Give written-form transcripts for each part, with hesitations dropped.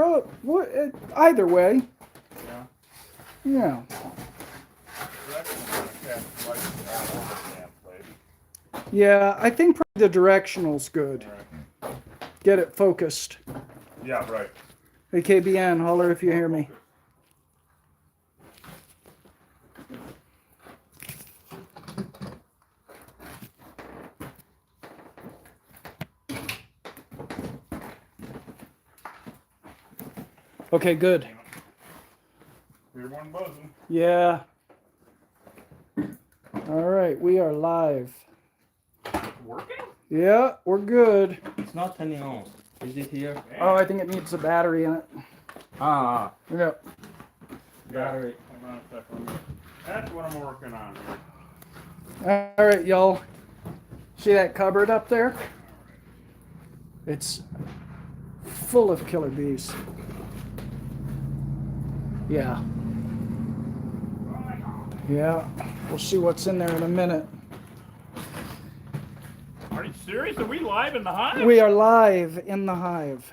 Probably either way. Yeah. Yeah. Yeah, I think probably the directional's good. Right. Get it focused. Yeah, right. Hey, KBN, holler if you hear me. Okay, good. Hear one buzzing. Yeah. All right, we are live. Working? Yeah, we're good. It's not turning on. Is it here? Oh, I think it needs a battery in it. Ah, Yeah. battery. Hold on a second. That's what I'm working on here. All right, y'all. See that cupboard up there? It's full of killer bees. Yeah. Yeah. We'll see what's in there in a minute. Are you serious? Are we live in the hive? We are live in the hive.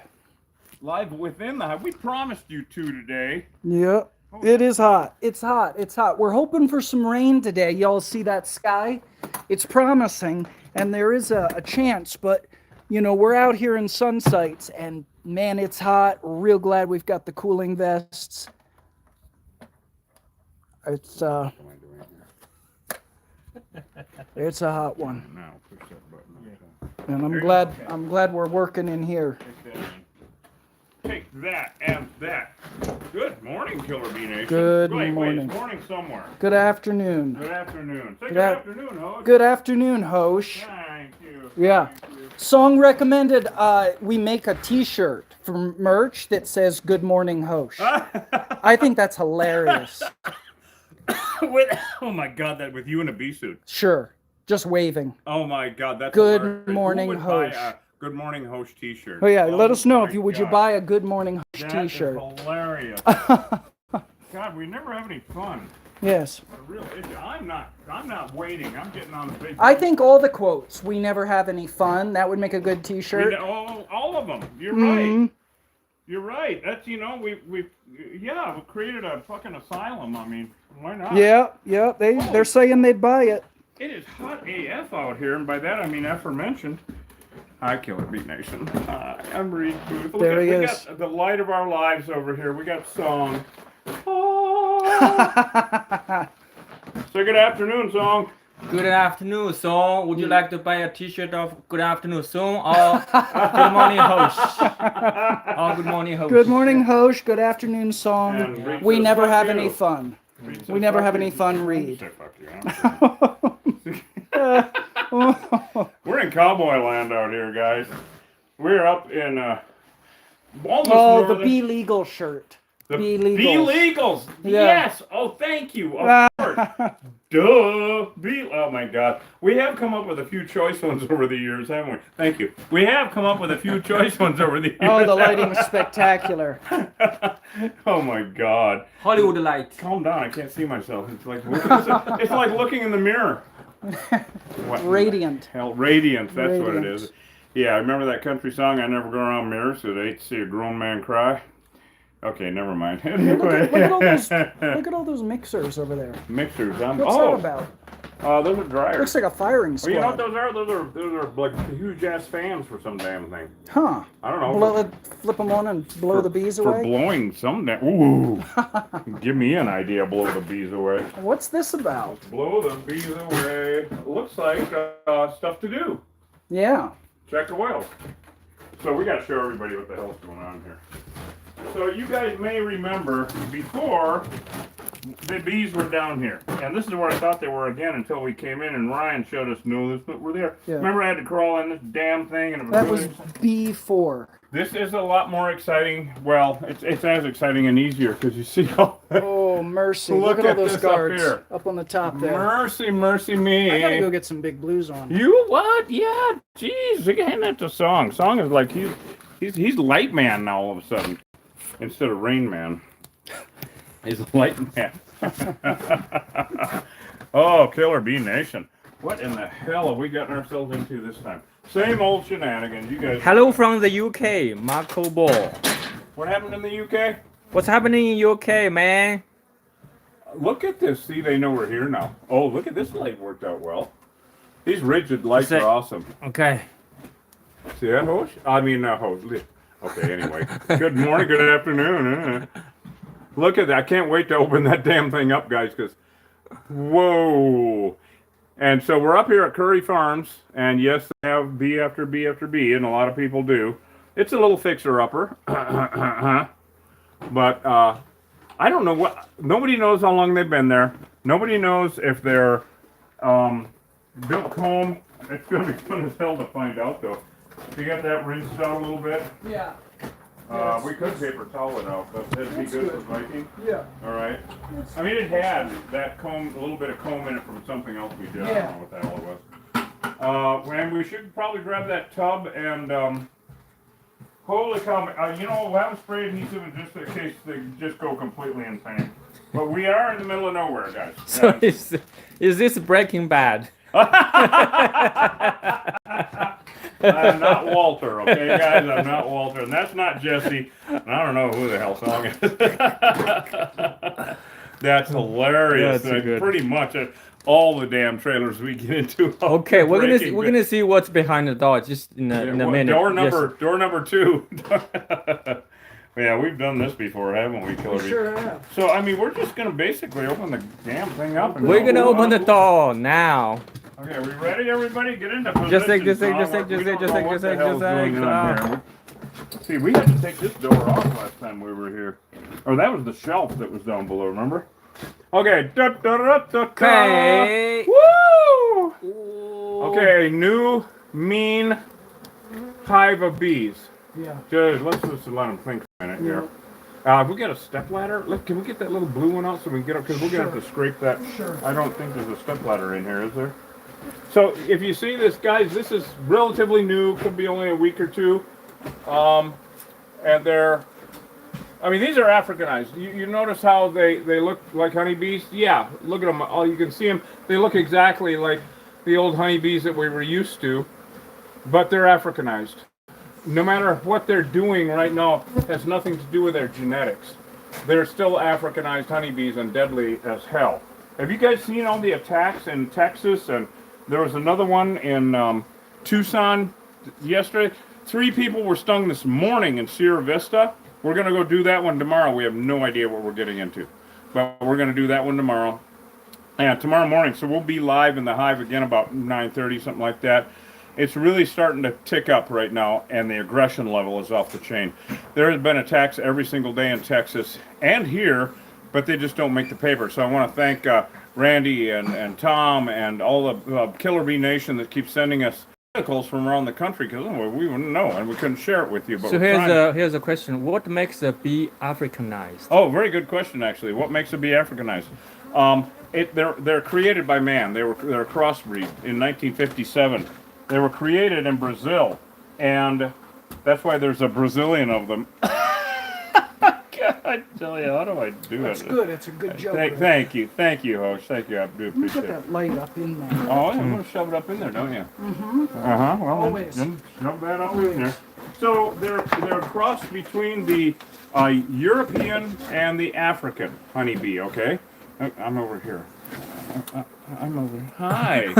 Live within the hive. We promised you two today. Yep. It is hot. It's hot. It's hot. We're hoping for some rain today. Y'all see that sky? It's promising, and there is a chance, but you know, we're out here in Sunsights, and man, it's hot. Real glad we've got the cooling vests. It's a hot one. Now push that button. And I'm glad we're working in here. Take that and that. Good morning, Killer Bee Nation. Good Wait, morning. it's morning somewhere. Good afternoon. Good afternoon. Say Good good afternoon, host. Good afternoon, Hosh. Thank you. Yeah. Thank you. Song recommended, we make a t-shirt for merch that says Good Morning Hosh. I think that's hilarious. Oh my God, that with you in a bee suit. Sure. Just waving. Oh my God, that's Good hilarious. morning, Who would buy Hosh. a Good Morning Hosh t-shirt. Oh yeah, let us know if my you would you God. buy a Good Morning Hosh That t-shirt. is hilarious. God, we never have any fun. Yes. A real issue. I'm not waiting. I'm getting on the big. I think all the quotes, we never have any fun, that would make a good t-shirt. All of them. You're Mhm. right. You're right. That's we created a fucking asylum. I mean, why not? Yeah, they're saying they'd buy it. It is hot AF out here, and by that I mean aforementioned. Hi, Killer Bee Nation. I'm Reed Booth. There he we is. got the light of our lives over here. We got Song. Say good afternoon, Song. Good afternoon, Song. Would you like to buy a t-shirt of Good Afternoon, Song, or Good Morning Host? Or Good Morning Host. Good morning, Hosh. Good afternoon, Song. And Reed We says, never "Fuck have you." any fun. Reed says, We never "Fuck have you." any fun, Reed. Say, "Fuck you." We're in cowboy land out here, guys. We're up in almost Oh, the northern- Be Legal shirt. The Be Bee Legals. Legals. Yeah. Yes. Oh, thank you. Of course. Duh. Oh my God. We have come up with a few choice ones over the years, haven't we? Thank you. We have come up with a few choice ones over the years. Oh, the lighting's spectacular. Oh my God. Hollywood light. Calm down. I can't see myself. It's like looking in the mirror. What in the Radiant. hell, radiant. That's what it Radiant. is. Yeah, I remember that country song. I never go around mirrors, so they hate to see a grown man cry. Okay, never mind. Look Anyway, at all those mixers over there. mixers. What's that about? Those are dryers. Looks like a firing Well, squad. you know what those are? Those are like huge ass fans for some damn thing. Huh. I don't know. Flip them on and blow the bees For away? blowing some damn. Ooh. Give me an idea. Blow the bees away. What's this about? Blow the bees away. Looks like stuff to do. Yeah. Check the whales. So we got to show everybody what the hell's going on here. So you guys may remember before the bees were down here, and this is where I thought they were again until we came in and Ryan showed us no, this we're there. Yeah. Remember I had to crawl in this damn thing and it was That really was B4. This is a lot more exciting. Well, it's as exciting and easier because you see all. Oh, mercy. Look Look at all at those this up guards here. up on the top there. Mercy, mercy me. I gotta go get some big blues on. You what? Yeah, jeez. Again, that's a song. Song is like he's light man now all of a sudden instead of rain man. He's light man. Oh, Killer Bee Nation. What in the hell have we gotten ourselves into this time? Same old shenanigans. You guys. Hello from the UK, Marco Ball. What happened in the UK? What's happening in UK, man? Look at this. See, they know we're here now. Oh, look at this light worked out well. These rigid lights are awesome. Okay. See that, Hosh? I mean, Hosh. Okay, anyway. Good morning, good afternoon. Look at that. I can't wait to open that damn thing up, guys, because, whoa. And so we're up here at Curry Farms, and yes, they have bee after bee after bee, and a lot of people do. It's a little fixer-upper. But I don't know what, nobody knows how long they've been there. Nobody knows if they're built comb. It's going to be fun as hell to find out, though. You got that rinsed out a little bit? Yeah. We could paper towel it out, but that'd be good for Viking. Yeah. All right. I mean, it had that comb, a little bit of comb in it from something else we did. I don't know what the hell it was. And we should probably grab that tub and, holy cow, you know, we'll have a spray adhesive in just in case they just go completely insane. But we are in the middle of nowhere, guys. So is this Breaking Bad? I'm not Walter, okay, guys? I'm not Walter, and that's not Jesse. And I don't know who the hell song is. That's hilarious. That's good. Pretty much all the damn trailers we get into. Okay, we're gonna see what's behind the door just in a minute. Door number 2. Yeah, we've done this before, haven't we, Killer? Sure have. So I mean, we're just gonna basically open the damn thing up. And We're gonna open the door now. Okay, are we ready, everybody? Get into position. Just like. See, we had to take this door off last time we were here. Or that was the shelf that was down below, remember? Okay. Okay. Woo! Okay, new mean hive of bees. Yeah. Just, let's just let them think a minute here. If we get a step ladder, look, can we get that little blue one out so we can get up? Because we're going to have to scrape that. Sure. I don't think there's a step ladder in here, is there? So if you see this, guys, this is relatively new. Could be only a week or two. And they're, I mean, these are Africanized. You notice how they look like honeybees? Yeah, look at them. Oh, you can see them. They look exactly like the old honeybees that we were used to, but they're Africanized. No matter what they're doing right now, has nothing to do with their genetics. They're still Africanized honeybees and deadly as hell. Have you guys seen all the attacks in Texas? And there was another one in Tucson yesterday. 3 people were stung this morning in Sierra Vista. We're going to go do that one tomorrow. We have no idea what we're getting into. But we're going to do that one tomorrow. And tomorrow morning, so we'll be live in the hive again about 9:30, something like that. It's really starting to tick up right now, and the aggression level is off the chain. There has been attacks every single day in Texas and here, but they just don't make the paper. So I want to thank Randy and Tom and all the Killer Bee Nation that keeps sending us articles from around the country, because we wouldn't know and we couldn't share it with you. But So here's a question: what makes a bee Africanized? Oh, very good question, actually. What makes a bee Africanized? They're created by man. They're a crossbreed in 1957. They were created in Brazil, and that's why there's a Brazilian of them. God, I tell you, how do I do it? That's good. It's a good joke. Thank you, Hosh. Thank you. I do You appreciate put it. that light up in there. Oh, I'm gonna shove it up in there, don't you? Mm-hmm. Well, Always. then shove that up in there. So they're a cross between the European and the African honeybee. Okay, I'm over here. I'm over here. Hi.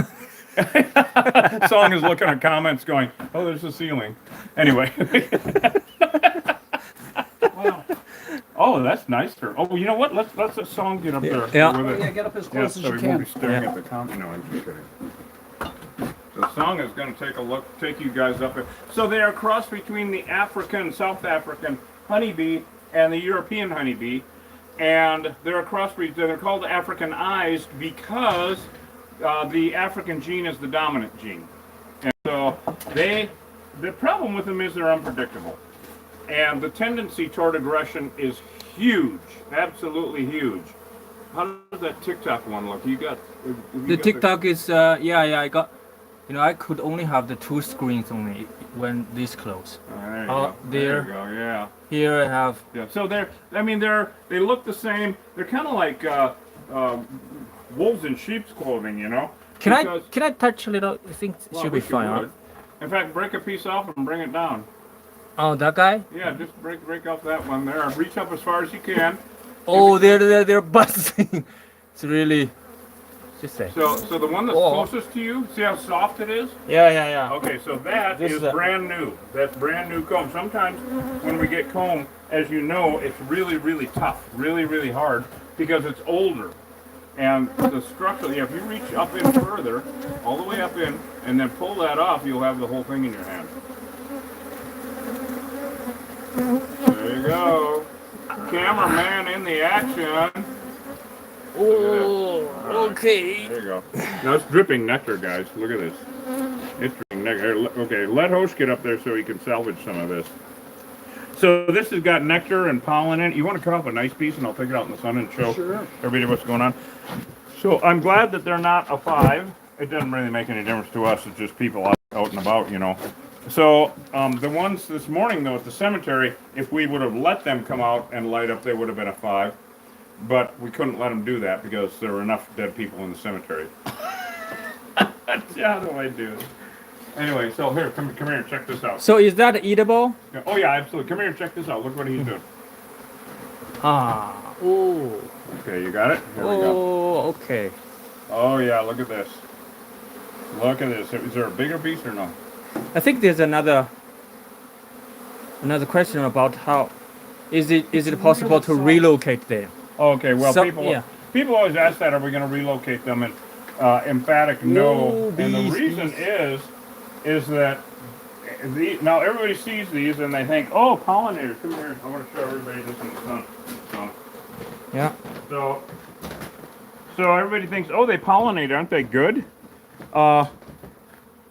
Song is looking at comments going, oh, there's the ceiling. Anyway. Wow. Oh, that's nicer. Oh, you know what? Let's the song get up there. Yeah. With it. Yeah, get up as close as so you we won't be can. staring at the comment. No, I'm just kidding. The song is going to take you guys up there. So they are a cross between the African, South African honeybee and the European honeybee. And they're a crossbreed. They're called Africanized because the African gene is the dominant gene. And so the problem with them is they're unpredictable. And the tendency toward aggression is huge, absolutely huge. How does that TikTok one look? The TikTok is I got, I could only have the 2 screens only when this close. There you go. There you go. Yeah. Here I have. Yeah. So they look the same. They're kind of like wolves in sheep's clothing, you know. Can I touch a little? I think it should be fine. Huh? In fact, break a piece off and bring it down. Oh, that guy? Yeah, just break off that one there. Reach up as far as you can. Oh, they're buzzing. It's really. Just say. So the one that's Oh. closest to you, see how soft it is? Yeah. Okay, so that This is is a- brand new. That's brand new comb. Sometimes when we get comb, as you know, it's really tough, really hard because it's older. And the structure, if you reach up in further, all the way up in, and then pull that off, you'll have the whole thing in your hand. There you go. Cameraman in the action. Oh, okay. There you go. Now it's dripping nectar, guys. Look at this. It's dripping nectar. Okay, let Hosh get up there so he can salvage some of this. So this has got nectar and pollen in it. You want to cut off a nice piece and I'll take it out in the sun and show everybody what's going on. So I'm glad that they're not a 5. It doesn't really make any difference to us. It's just people out and about, you know. So the ones this morning, though, at the cemetery, if we would have let them come out and light up, they would have been a 5. But we couldn't let them do that because there were enough dead people in the cemetery. How do I do it? Anyway, so here, come here and check this out. So is that eatable? Oh yeah, absolutely. Come here and check this out. Look what he's doing. Ah. Oh. Okay, you got it? Here we go. Oh. Okay. Oh yeah, look at this. Look at this. Is there a bigger piece or no? I think there's another question about how is it possible to relocate there? Okay, well, So- people yeah. people always ask that. Are we going to relocate them? And emphatic no. Ooh, And the bees, reason bees. is that now everybody sees these and they think, oh, pollinators. Come here. I want to show everybody this in the sun. Yeah. So everybody thinks, oh, they pollinate. Aren't they good?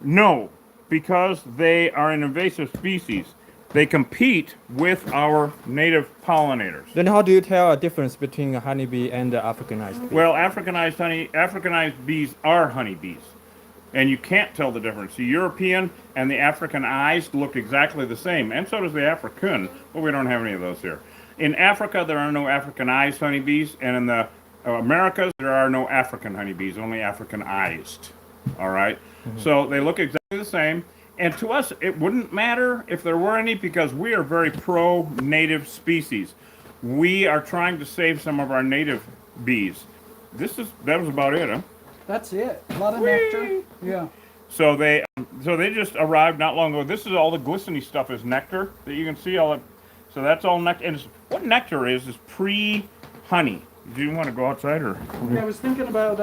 No, because they are an invasive species. They compete with our native pollinators. Then how do you tell a difference between a honeybee and the Africanized bee? Well, Africanized bees are honeybees. And you can't tell the difference. The European and the Africanized look exactly the same, and so does the African, but we don't have any of those here. In Africa, there are no Africanized honeybees, and in the Americas, there are no African honeybees, only Africanized. All right? So they look exactly the same. And to us, it wouldn't matter if there were any because we are very pro-native species. We are trying to save some of our native bees. That was about it, huh? That's it. A lot of nectar. Yeah. So they just arrived not long ago. This is all the glistening stuff is nectar that you can see all it. So that's all nectar. And what nectar is pre-honey. Do you want to go outside or? I was thinking about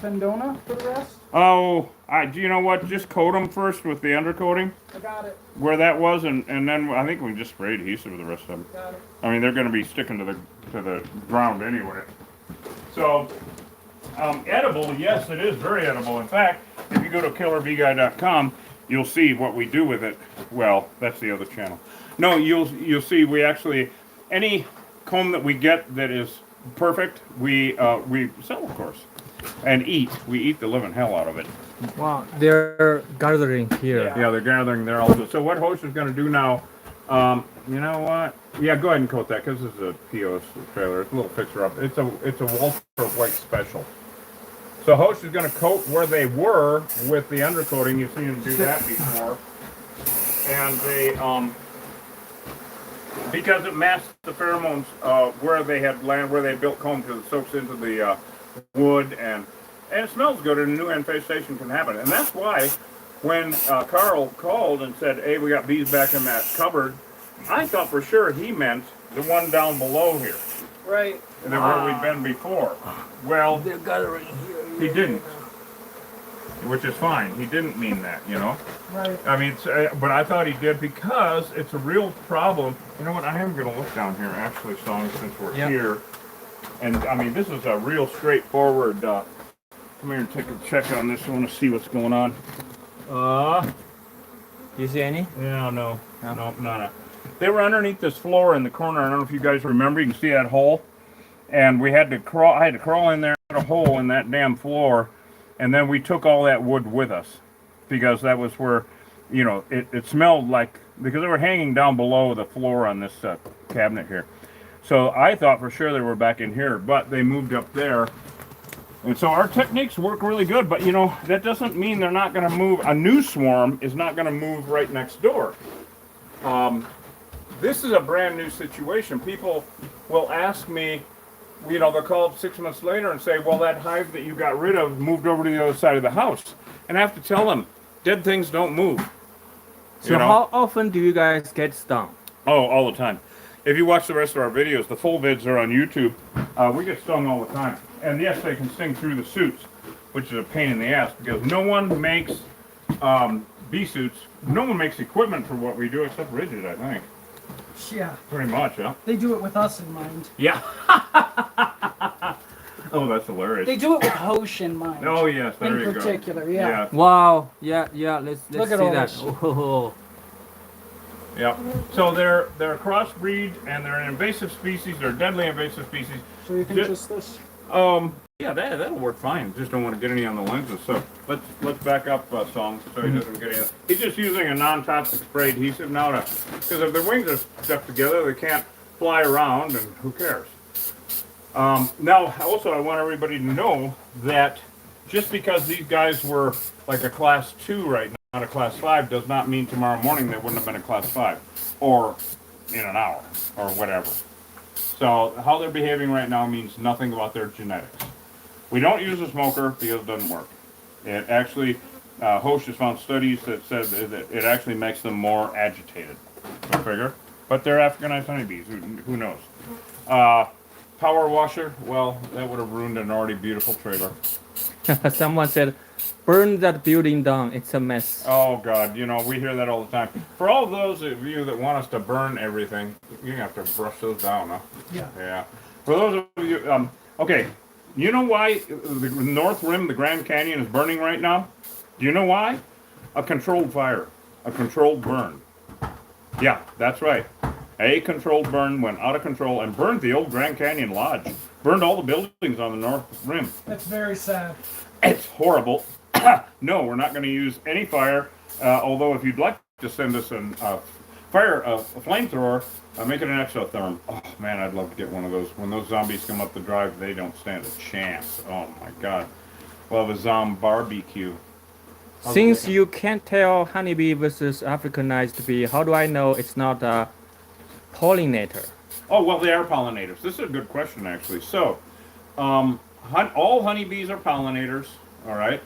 Pendona for the rest. Oh, do you know what? Just coat them first with the undercoating I got it. where that was, and then I think we can just spray adhesive with the rest of them. Got it. I mean, they're going to be sticking to the ground anyway. So, edible, yes, it is very edible. In fact, if you go to killerbeeguy.com, you'll see what we do with it. Well, that's the other channel. No, you'll see we actually any comb that we get that is perfect, we sell, of course, and eat. We eat the living hell out of it. Wow, they're gathering here. Yeah, they're gathering there also. So what Host is going to do now, you know what? Yeah, go ahead and coat that because this is a POS trailer. It's a little fixer up. It's a Walter White special. So Host is going to coat where they were with the undercoating. You've seen him do that before, and they because it masks the pheromones where they had land, where they built comb, because it soaks into the wood and it smells good, and a new infestation can happen. And that's why when Carl called and said, "Hey, we got bees back in that cupboard," I thought for sure he meant the one down below here, Right. and then where we'd been before. Well, They're gathering here. he didn't, which is fine. He didn't mean that, you know. Right. I mean, but I thought he did because it's a real problem. You know what? I am going to look down here, actually, Song, since we're here. And, I mean, this is a real straightforward, come here and take a check on this. I want to see what's going on. You see any? Yeah, no. No. They were underneath this floor in the corner. I don't know if you guys remember. You can see that hole. And we had to crawl, I had to crawl in there, cut a hole in that damn floor. And then we took all that wood with us. Because that was where, you know, it smelled like, because they were hanging down below the floor on this cabinet here. So I thought for sure they were back in here, but they moved up there. And so our techniques work really good, but you know, that doesn't mean they're not going to move. A new swarm is not going to move right next door. this is a brand new situation. People will ask me, they'll call up 6 months later and say, well, that hive that you got rid of moved over to the other side of the house. And I have to tell them, dead things don't move. So how often do you guys get stung? Oh, all the time. If you watch the rest of our videos, the full vids are on YouTube. We get stung all the time. And yes, they can sting through the suits, which is a pain in the ass because no one makes bee suits. No one makes equipment for what we do except Rigid, I think. Yeah. Pretty much, huh? They do it with us in mind. Yeah. Oh, that's hilarious. They do it with Hosh in mind. Oh, yes, there you go. In particular, yeah. Wow. Yeah. Let's Look see at all that. this. Oh. Yep. So they're crossbreed and they're an invasive species. They're a deadly invasive species. So you think just this? Yeah, that'll work fine. Just don't want to get any on the lenses. So let's back up Song so he doesn't get any. He's just using a non-toxic spray adhesive now because if their wings are stuck together, they can't fly around, and who cares? Now, also, I want everybody to know that just because these guys were like a class 2 right now, not a class 5, does not mean tomorrow morning they wouldn't have been a class 5 or in an hour or whatever. So how they're behaving right now means nothing about their genetics. We don't use a smoker because it doesn't work. It actually, Hosh has found studies that said that it actually makes them more agitated. Go figure. But they're Africanized honeybees. Who knows? Power washer, well, that would have ruined an already beautiful trailer. Someone said, burn that building down. It's a mess. Oh, God, we hear that all the time. For all those of you that want us to burn everything, you're going to have to brush those down, huh? Yeah. Yeah. For those of you, okay, you know why the North Rim, the Grand Canyon, is burning right now? Do you know why? A controlled fire. A controlled burn. Yeah, that's right. A controlled burn went out of control and burned the old Grand Canyon Lodge. Burned all the buildings on the North Rim. That's very sad. It's horrible. No, we're not going to use any fire. Although if you'd like to send us a flamethrower, make it an exotherm. Oh, man, I'd love to get one of those. When those zombies come up the drive, they don't stand a chance. Oh, my God. We'll have a zombie barbecue. Since you can't tell honeybee versus Africanized bee, how do I know it's not a pollinator? Oh, well, they are pollinators. This is a good question, actually. So, all honeybees are pollinators, all right?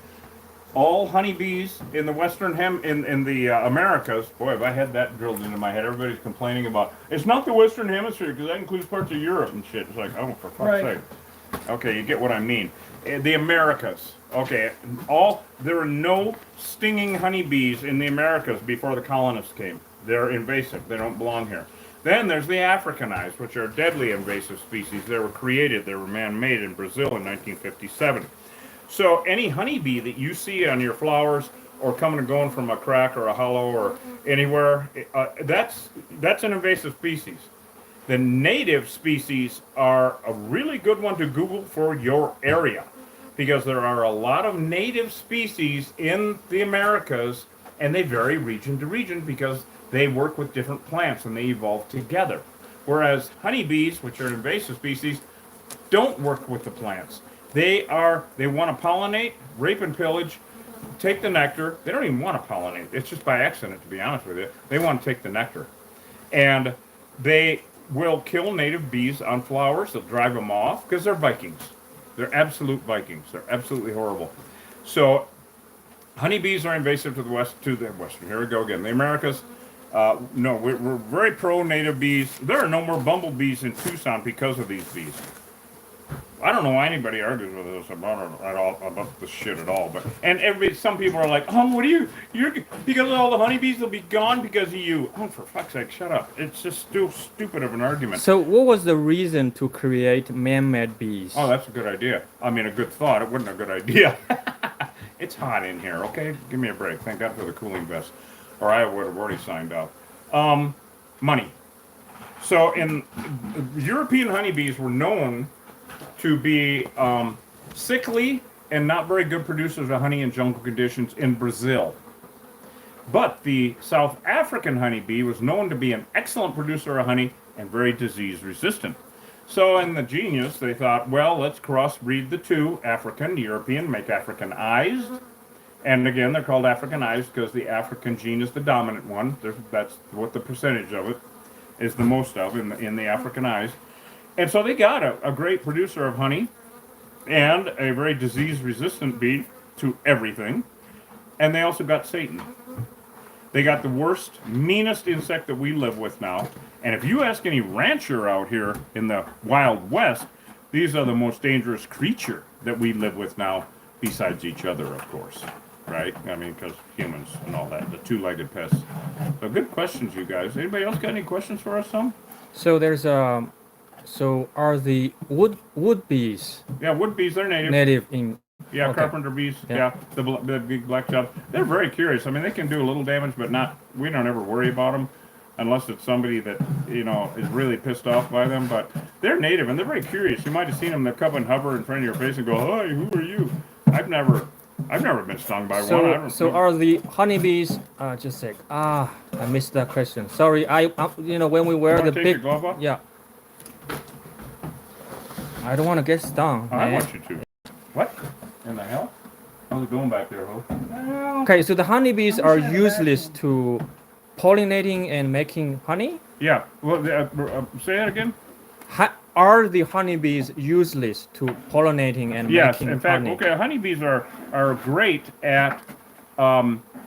All honeybees in the Western in the Americas, boy, if I had that drilled into my head, everybody's complaining about, it's not the Western Hemisphere, because that includes parts of Europe and shit. It's like, oh, for fuck's sake. Okay, you get what I mean. The Americas. Okay, there were no stinging honeybees in the Americas before the colonists came. They're invasive. They don't belong here. Then there's the Africanized, which are deadly invasive species. They were created, they were man-made in Brazil in 1957. So any honeybee that you see on your flowers or coming and going from a crack or a hollow or anywhere, that's an invasive species. The native species are a really good one to Google for your area because there are a lot of native species in the Americas and they vary region to region because they work with different plants and they evolve together. Whereas honeybees, which are invasive species, don't work with the plants. They want to pollinate, rape and pillage, take the nectar. They don't even want to pollinate. It's just by accident, to be honest with you. They want to take the nectar. And they will kill native bees on flowers. They'll drive them off because they're Vikings. They're absolute Vikings. They're absolutely horrible. So honeybees are invasive to the western. Here we go again. The Americas. No, we're very pro-native bees. There are no more bumblebees in Tucson because of these bees. I don't know why anybody argues with us about this shit at all. But some people are like, oh, you're because all the honeybees will be gone because of you. Oh, for fuck's sake, shut up! It's just still stupid of an argument. So, what was the reason to create man-made bees? Oh, that's a good idea. I mean, a good thought. It wasn't a good idea. It's hot in here. Okay, give me a break. Thank God for the cooling vest, or I would have already signed out. Money. So, European honeybees were known to be sickly and not very good producers of honey in jungle conditions in Brazil. But the South African honeybee was known to be an excellent producer of honey and very disease resistant. So in the genius, they thought, well, let's crossbreed the two, African, European, make Africanized. And again, they're called Africanized because the African gene is the dominant one. That's what the percentage of it. is the most of in the Africanized. And so they got a great producer of honey and a very disease-resistant bee to everything. And they also got Satan. They got the worst, meanest insect that we live with now. And if you ask any rancher out here in the Wild West, these are the most dangerous creature that we live with now, besides each other, of course. Right? I mean, because humans and all that, the two-legged pests. So good questions, you guys. Anybody else got any questions for us, Tom? So there's so are the wood bees Yeah, wood bees, they're native. native in? Yeah, Okay. carpenter bees. Yeah. Yeah, the big black jobs. They're very curious. I mean, they can do a little damage, but not. We don't ever worry about them, unless it's somebody that is really pissed off by them. But they're native and they're very curious. You might have seen them. They'll come and hover in front of your face and go, "Hi, who are you?" I've never been stung by one. I So don't so know. are the honeybees? Just a sec. I missed that question. Sorry. When we wear You wanna the take big. your glove off? Yeah. I don't want to get stung. I man. want you to. What in the hell? How's it going back there, Ho? Okay, so the honeybees are useless to pollinating and making honey. Yeah. Well, say that again. Are the honeybees useless to pollinating and Yes, making in fact, honey? okay, honeybees are great at,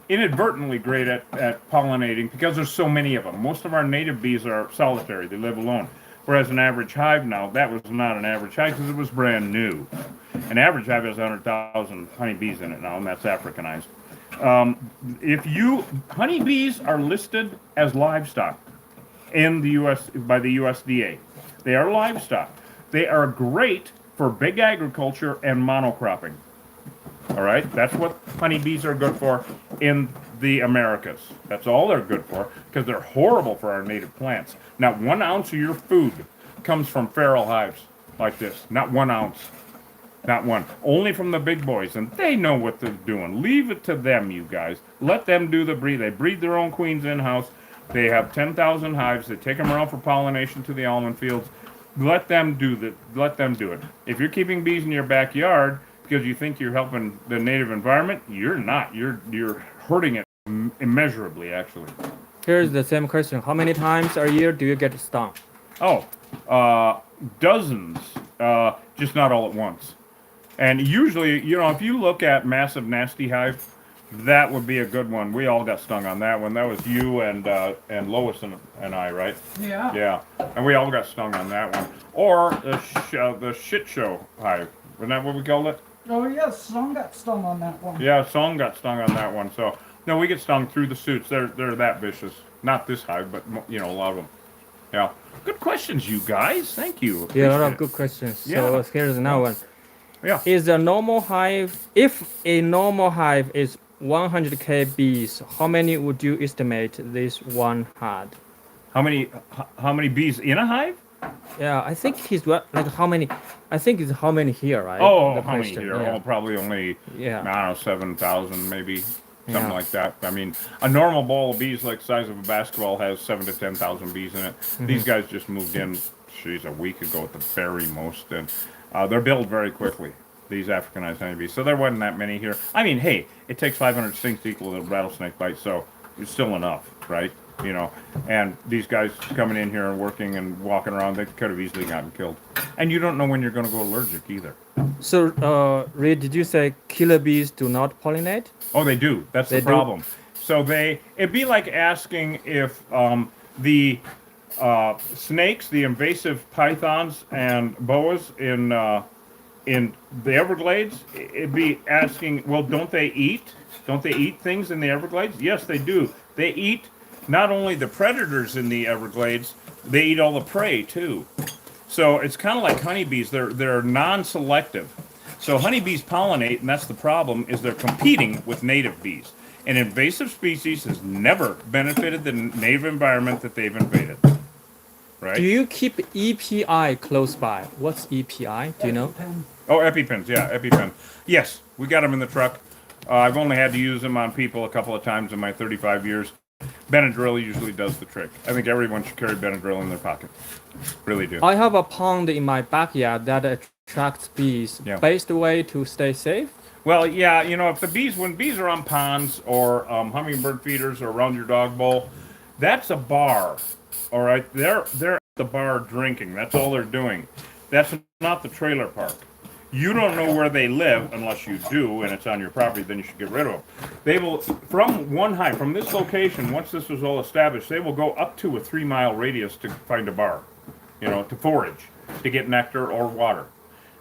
inadvertently great at pollinating because there's so many of them. Most of our native bees are solitary; they live alone. Whereas an average hive now, that was not an average hive because it was brand new. An average hive has 100,000 honeybees in it now, and that's Africanized. Honeybees are listed as livestock in the U.S. by the USDA. They are livestock. They are great for big agriculture and monocropping. All right, that's what honeybees are good for in the Americas. That's all they're good for because they're horrible for our native plants. Not 1 ounce of your food comes from feral hives like this. Not 1 ounce. Not one. Only from the big boys, and they know what they're doing. Leave it to them, you guys. Let them do the breed. They breed their own queens in-house. They have 10,000 hives. They take them around for pollination to the almond fields. Let them do that. Let them do it. If you're keeping bees in your backyard because you think you're helping the native environment, you're not. You're hurting it immeasurably, actually. Here's the same question. How many times a year do you get stung? Oh, dozens. Just not all at once. And usually, if you look at Massive Nasty Hive, that would be a good one. We all got stung on that one. That was you and Lois and I, right? Yeah. Yeah, and we all got stung on that one. Or the shit show hive. Isn't that what we called it? Oh yes, some got stung on that one. Yeah, Song got stung on that one. So no, we get stung through the suits. They're that vicious. Not this hive, but a lot of them. Yeah. Good questions, you guys. Thank you. Yeah, a lot Appreciate of it. good questions. Yeah. So here's another one. Yeah. Is a normal hive, if a normal hive is 100k bees, how many would you estimate this one had? How many bees in a hive? Yeah, I think like how many? I think it's how many here, right? Oh, The how many question, here? yeah. Oh, probably only, Yeah. I don't know, 7,000 maybe, something Yeah. like that. I mean, a normal ball of bees like the size of a basketball has 7,000 to 10,000 bees in it. These guys just moved in, a week ago at the very most, and they're built very quickly, these Africanized honeybees. So there wasn't that many here. I mean, hey, it takes 500 stings to equal a rattlesnake bite, so it's still enough, right? And these guys coming in here and working and walking around, they could have easily gotten killed. And you don't know when you're going to go allergic either. So, Reed, did you say killer bees do not pollinate? Oh, they do. That's They the do? problem. So it'd be like asking if the snakes, the invasive pythons and boas in the Everglades, it'd be asking, well, don't they eat? Don't they eat things in the Everglades? Yes, they do. They eat not only the predators in the Everglades, they eat all the prey too. So it's kind of like honeybees. They're non-selective. So honeybees pollinate, and that's the problem, is they're competing with native bees. An invasive species has never benefited the native environment that they've invaded. Right? Do you keep EPI close by? What's EPI? Do you know? Pen. Oh, EpiPens, yeah, EpiPen. Yes, we got them in the truck. I've only had to use them on people a couple of times in my 35 years. Benadryl usually does the trick. I think everyone should carry Benadryl in their pocket. Really do. I have a pond in my backyard that attracts bees. Yeah. Best way to stay safe? Well, yeah, if when bees are on ponds or hummingbird feeders or around your dog bowl, that's a bar. All right, they're at the bar drinking. That's all they're doing. That's not the trailer park. You don't know where they live unless you do, and it's on your property. Then you should get rid of them. They will, from one hive, from this location. Once this is all established, they will go up to a 3-mile radius to find a bar, to forage, to get nectar or water.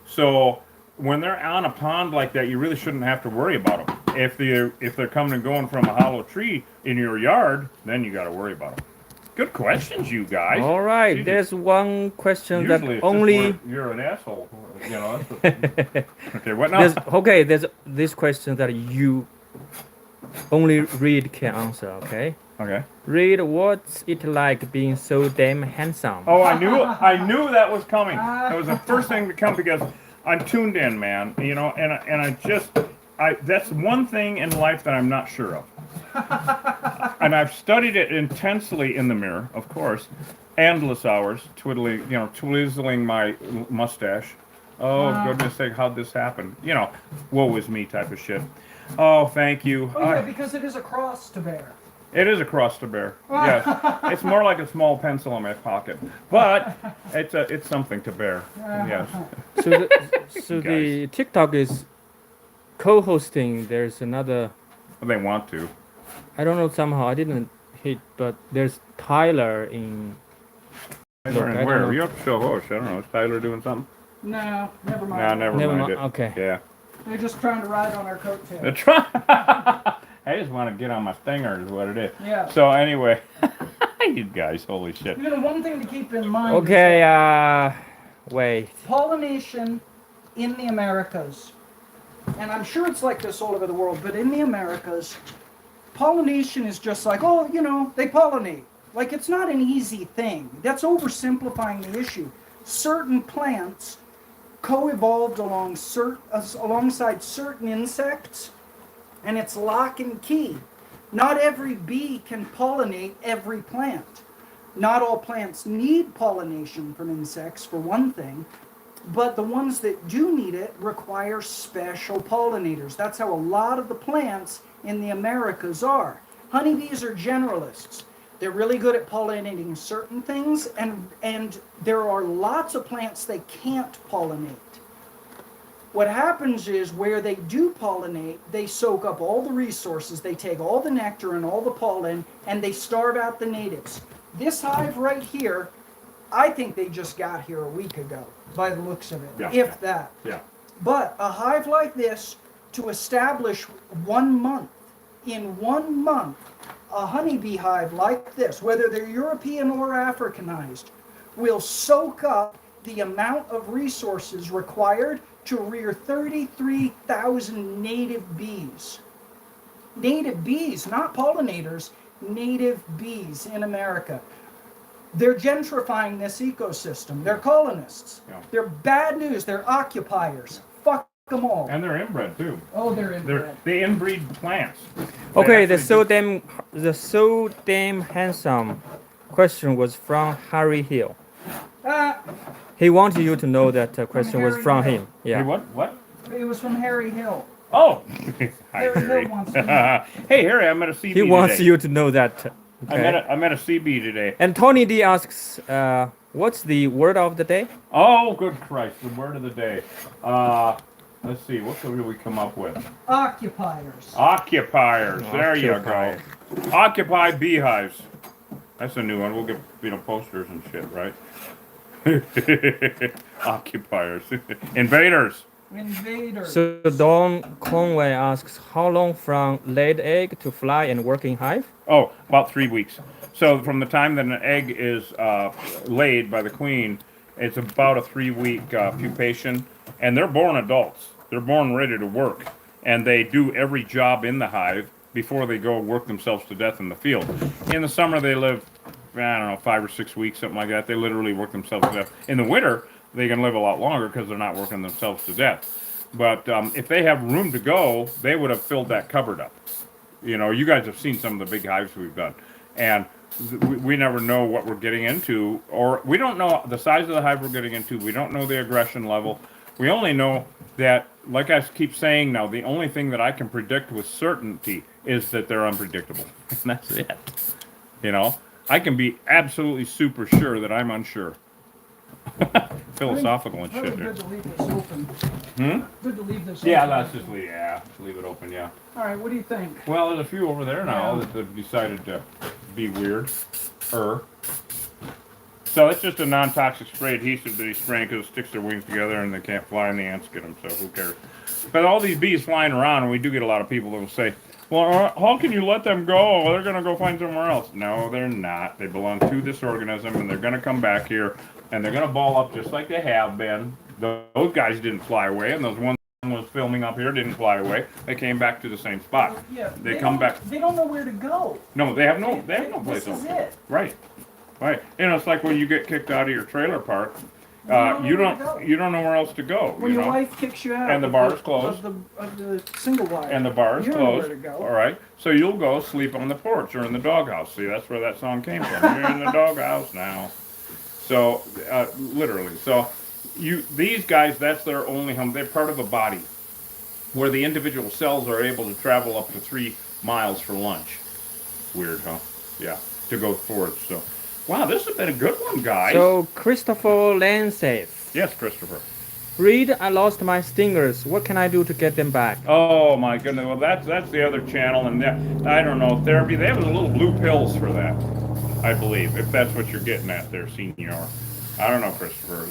So when they're on a pond like that, you really shouldn't have to worry about them. If they're coming and going from a hollow tree in your yard, then you got to worry about them. Good questions, you guys. All right, Jesus. there's one question that Usually it's only. just where you're an asshole. Okay, what now? There's this question that you only Reed can answer. Okay, Okay. Reed, what's it like being so damn handsome? Oh, I knew that was coming. That was the first thing to come because I'm tuned in, man. That's one thing in life that I'm not sure of. And I've studied it intensely in the mirror, of course, endless hours, twizzling my mustache. Oh, goodness sake, how'd this happen? Woe is me type of shit. Oh, thank you. Oh, yeah, because it is a cross to bear. It is a cross to bear. Yes, it's more like a small pencil in my pocket, but it's something to bear. Yes. So the TikTok is co-hosting. There's another. They want to. I don't know, somehow I didn't hit, but there's Tyler in. Tyler I and don't where? know. You have to show host. I don't know. Is Tyler doing something? No, never mind. Nah, never Never mind mind. it. Okay. Yeah. They're just trying to ride on our coattails. That's right. I just want to get on my stinger is what it is. Yeah. So anyway, you guys, holy shit. One thing to keep in mind Okay. is Wait. pollination in the Americas, and I'm sure it's like this all over the world, but in the Americas, pollination is just like, they pollinate. Like, it's not an easy thing. That's oversimplifying the issue. Certain plants co-evolved alongside certain insects, and it's lock and key. Not every bee can pollinate every plant. Not all plants need pollination from insects, for one thing, but the ones that do need it require special pollinators. That's how a lot of the plants in the Americas are. Honeybees are generalists. They're really good at pollinating certain things, and there are lots of plants they can't pollinate. What happens is where they do pollinate, they soak up all the resources, they take all the nectar and all the pollen, and they starve out the natives. This hive right here, I think they just got here a week ago, by the looks of it, if that. Yeah. But a hive like this, to establish 1 month, in 1 month, a honeybee hive like this, whether they're European or Africanized, will soak up the amount of resources required to rear 33,000 native bees. Native bees, not pollinators, native bees in America. They're gentrifying this ecosystem. They're colonists. Yeah. They're bad news. They're occupiers. Fuck them all. And they're inbred too. Oh, they're inbred. They inbreed plants. Okay, They the so damn handsome question was from Harry Hill. He wanted you to know that question was Harry from Hill. him. Yeah. Hey, what? It was from Harry Hill. Oh. Hi, Harry Hill Harry. wants to know. Hey, Harry, I met a CB He wants today. you to know that. Okay. I met a CB today. And Tony D asks, what's the word of the day? Oh, good Christ, the word of the day. Let's see, what could we come up with? Occupiers. Occupiers. There you Occupier. go. Occupy beehives. That's a new one. We'll get posters and shit, right? Occupiers. Invaders. Invaders. So Dawn Conway asks, how long from laid egg to fly and working hive? Oh, about 3 weeks. So from the time that an egg is laid by the queen, it's about a 3-week pupation, and they're born adults. They're born ready to work, and they do every job in the hive before they go work themselves to death in the field. In the summer, they live, I don't know, 5 or 6 weeks, something like that. They literally work themselves to death. In the winter, they can live a lot longer because they're not working themselves to death. But if they have room to go, they would have filled that cupboard up. You guys have seen some of the big hives we've done, and we never know what we're getting into, or we don't know the size of the hive we're getting into. We don't know the aggression level. We only know that, like I keep saying now, the only thing that I can predict with certainty is that they're unpredictable. And that's it. I can be absolutely super sure that I'm unsure. Philosophical and Probably shit there. good to leave this open. Good to leave this Yeah, open. let's just leave it open, yeah. All right, what do you think? Well, there's a few over there now Yeah. that have decided to be weird. So it's just a non-toxic spray adhesive that he's spraying because it sticks their wings together and they can't fly and the ants get them, so who cares? But all these bees flying around, and we do get a lot of people that will say, well, how can you let them go? Well, they're going to go find somewhere else. No, they're not. They belong to this organism, and they're going to come back here, and they're going to ball up just like they have been. Those guys didn't fly away, and those ones was filming up here didn't fly away. They came back to the same spot. Yeah, They come back. They don't know where to go. No, they have no place This is else. it. Right. Right. You know, it's like when you get kicked out of your trailer park, you don't know where else to go. When you your know? wife kicks you out And the bar is closed. of the single wire. And the bar is you don't know closed. where to go. All right. So you'll go sleep on the porch or in the doghouse. See, that's where that song came from. You're in the doghouse now. So literally. So these guys, that's their only home. They're part of a body where the individual cells are able to travel up to 3 miles for lunch. Weird, huh? Yeah. To go forward. So. Wow, this has been a good one, guys. So Christopher Lane says, Yes, Christopher. Reed, I lost my stingers. What can I do to get them back? Oh my goodness. Well, that's the other channel, and I don't know, therapy. They have little blue pills for that, I believe, if that's what you're getting at there, senior. I don't know, Christopher.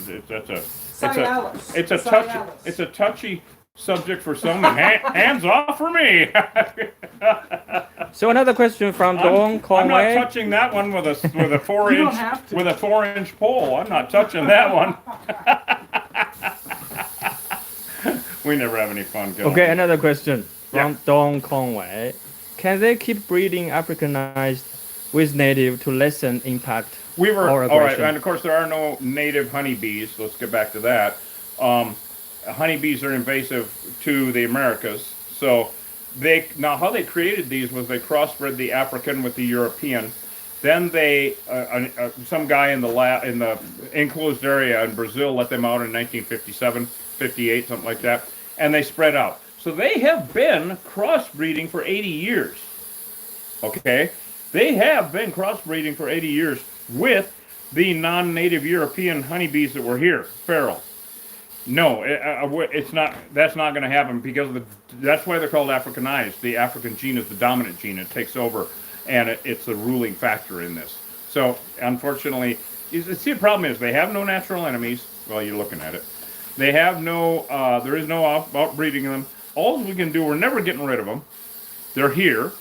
It's a touchy subject for some, and hands off for me. So another question from Dawn I'm Conway. not touching that one with a 4 You don't inch have to. with a 4-inch pole. I'm not touching that one. We never have any fun. Okay, another question from Yeah. Dawn Conway. Can they keep breeding Africanized with native to lessen impact We were or all right, aggression? and of course there are no native honeybees. Let's get back to that. Honeybees are invasive to the Americas, so how they created these was they crossbred the African with the European. Then they some guy in the enclosed area in Brazil let them out in 1957, 58, something like that, and they spread out. So they have been crossbreeding for 80 years. Okay, they have been crossbreeding for 80 years with the non-native European honeybees that were here, feral. No, it's not. That's not going to happen because that's why they're called Africanized. The African gene is the dominant gene. It takes over, and it's the ruling factor in this. So, unfortunately, see, the problem is they have no natural enemies. Well, you're looking at it. They have no. There is no outbreeding them. All we can do, we're never getting rid of them. They're here,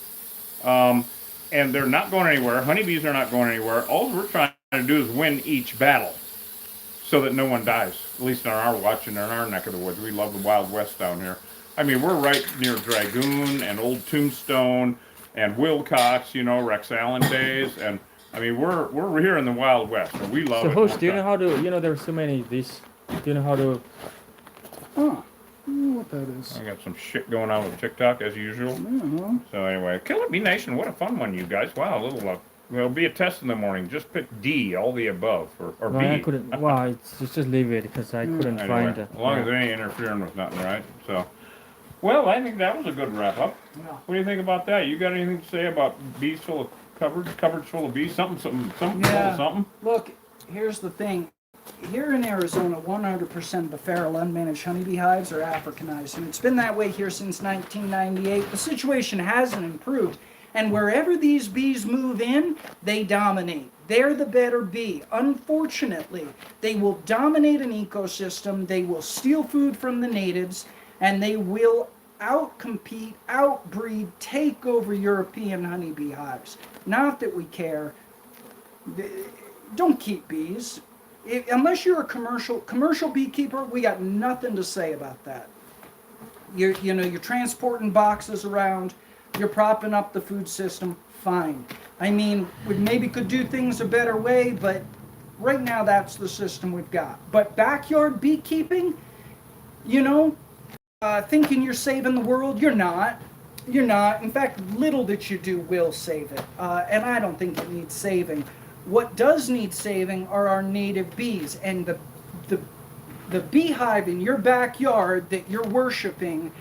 and they're not going anywhere. Honeybees are not going anywhere. All we're trying to do is win each battle, so that no one dies, at least in our watch and in our neck of the woods. We love the Wild West down here. I mean, we're right near Dragoon and Old Tombstone and Wilcox, Rex Allen days, and I mean, we're here in the Wild West, and we love So it. host, do you know how to, there's so many of these. Do you know how to, Huh. I don't know what that is. I got some shit going on with TikTok as usual. Uh-huh. So anyway, Kill It Bee Nation, what a fun one, you guys. Wow, a little There'll be a test in the morning. Just pick D, all the above, or B. well, I couldn't, well, just leave it because I couldn't Anyway, find it. as long as they ain't interfering with nothing, right? So, well, I think that was a good wrap up. Yeah. What do you think about that? You got anything to say about bees full of cupboards full of bees? Something full Yeah. of something? Look, here's the thing. Here in Arizona, 100% of the feral unmanaged honeybee hives are Africanized, and it's been that way here since 1998. The situation hasn't improved, and wherever these bees move in, they dominate. They're the better bee. Unfortunately, they will dominate an ecosystem, they will steal food from the natives, and they will outcompete, outbreed, take over European honeybee hives. Not that we care. Don't keep bees. Unless you're a commercial beekeeper, we got nothing to say about that. You're transporting boxes around, you're propping up the food system, fine. I mean, we maybe could do things a better way, but right now that's the system we've got. But backyard beekeeping, thinking you're saving the world, you're not. You're not. In fact, little that you do will save it. And I don't think it needs saving. What does need saving are our native bees, and the beehive in your backyard that you're worshiping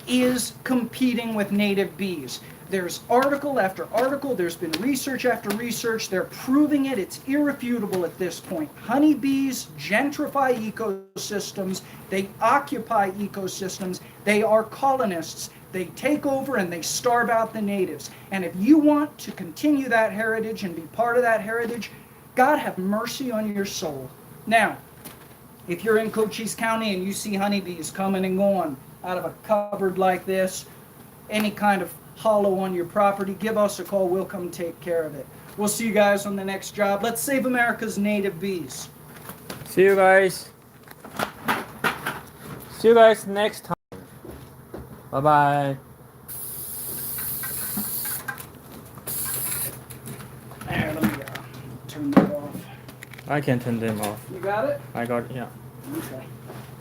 is competing with native bees. There's article after article. There's been research after research. They're proving it. It's irrefutable at this point. Honeybees gentrify ecosystems. They occupy ecosystems. They are colonists. They take over and they starve out the natives. And if you want to continue that heritage and be part of that heritage, God have mercy on your soul. Now, if you're in Cochise County and you see honeybees coming and going out of a cupboard like this, any kind of hollow on your property, give us a call. We'll come take care of it. We'll see you guys on the next job. Let's save America's native bees. See you guys. See you guys next time. Bye bye. There, let me turn that off. I can turn them off. You got it? I got, yeah. Okay.